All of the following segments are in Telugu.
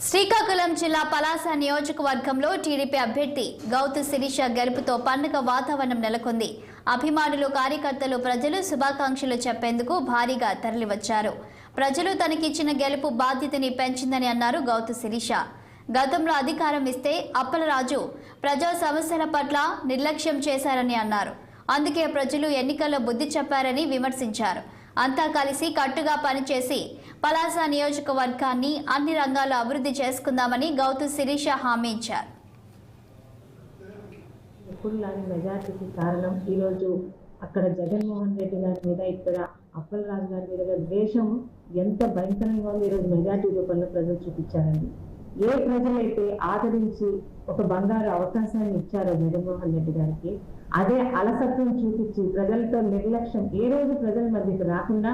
శ్రీకాకుళం జిల్లా పలాస నియోజకవర్గంలో టీడీపీ అభ్యర్థి గౌతు శిరీష గెలుపుతో పండుగ వాతావరణం నెలకొంది. అభిమానులు, కార్యకర్తలు, ప్రజలు శుభాకాంక్షలు చెప్పేందుకు భారీగా తరలివచ్చారు. ప్రజలు తనకిచ్చిన గెలుపు బాధ్యతని పెంచిందని అన్నారు గౌతు శిరీష. గతంలో అధికారం ఇస్తే అప్పలరాజు ప్రజా సమస్యల పట్ల నిర్లక్ష్యం చేశారని అన్నారు. అందుకే ప్రజలు ఎన్నికల్లో బుద్ధి చెప్పారని విమర్శించారు. అంతా కలిసి కట్టుగా పనిచేసి పలాస నియోజకవర్గాన్ని అన్ని రంగాల్లో అభివృద్ధి చేసుకుందామని గౌతు శిరీష హామీ ఇచ్చారు. మెజార్టీకి కారణం ఈరోజు అక్కడ జగన్మోహన్ రెడ్డి గారి మీద, ఇక్కడ అప్పలరాజు గారి మీద ద్వేషం ఎంత భయంకరంగా ఉంది ఈరోజు మెజార్టీ రూపంలో ప్రజలు చూపించారండి. ఏ ప్రజలైతే ఆదరించి ఒక బంగారు అవకాశాన్ని ఇచ్చారో జగన్మోహన్ రెడ్డి గారికి, అదే అలసత్వం చూపించి ప్రజలతో నిర్లక్ష్యం, ఏ రోజు ప్రజల మధ్యకు రాకుండా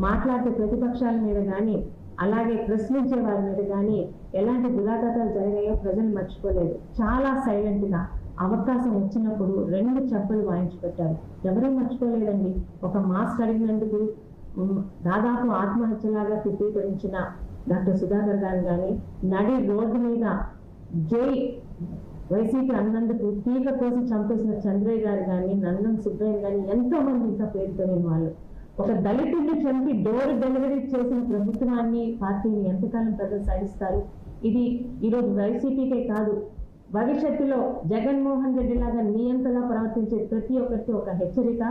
మాట్లాడే ప్రతిపక్షాల మీద కానీ, అలాగే ప్రశ్నించే వారి మీద కానీ ఎలాంటి దురాఘాతాలు జరిగాయో ప్రజలు మర్చిపోలేదు. చాలా సైలెంట్గా అవకాశం వచ్చినప్పుడు 2 చెప్పులు వాయించిపెట్టారు. ఎవరూ మర్చిపోలేదండి. ఒక మాస్క్ అడిగినందుకు దాదాపు ఆత్మహత్యలాగా చిత్రీకరించిన డాక్టర్ సుధాకర్ గారు కానీ, నడి రోడ్డు మీద జై వైసీపీ అన్నందుకు తీగ కోసం చంపేసిన చంద్రయ్య గారు కానీ, నందం సుబ్బయ్య కానీ, ఎంతో మంది ఇంకా పేరుతోనే వాళ్ళు. ఒక దళితుడిని చంపి డోర్ డెలివరీ చేసిన ప్రభుత్వాన్ని, పార్టీని ఎంతకాలం ప్రజలు సహిస్తారు? ఇది ఈరోజు వైసీపీకే కాదు, భవిష్యత్తులో జగన్మోహన్ రెడ్డి లాగా నియంతగా ప్రవర్తించే ప్రతి ఒక్కరికి ఒక హెచ్చరిక.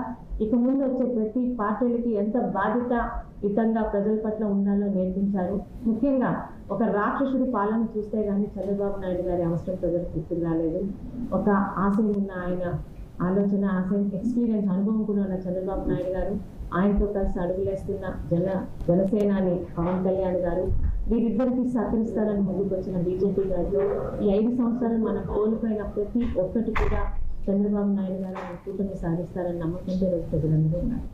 ఇక ముందు వచ్చే ప్రతి పార్టీలకి ఎంత బాధ్యతాయుతంగా ప్రజల పట్ల ఉండాలో నేర్పించారు. ముఖ్యంగా ఒక రాక్షసుడి పాలన చూస్తే కానీ చంద్రబాబు నాయుడు గారి అవసరం ప్రజలకు గుర్తుకు రాలేదు. ఒక ఆశయం ఉన్న ఆయన ఆలోచన, ఆశయం, ఎక్స్పీరియన్స్, అనుభవం కూడా ఉన్న చంద్రబాబు నాయుడు గారు, ఆయనతో కలిసి అడుగులేస్తున్న జనసేనాని పవన్ కళ్యాణ్ గారు, వీరిద్దరికి సహకరిస్తారని ముందుకు వచ్చిన బీజేపీ గారు, ఈ 5 సంవత్సరాలు మనం కోల్పోయిన ప్రతి ఒక్కటి కూడా చంద్రబాబు నాయుడు గారు కూటమి సాధిస్తారని నమ్మకంతో ప్రజలందరూ ఉన్నారు.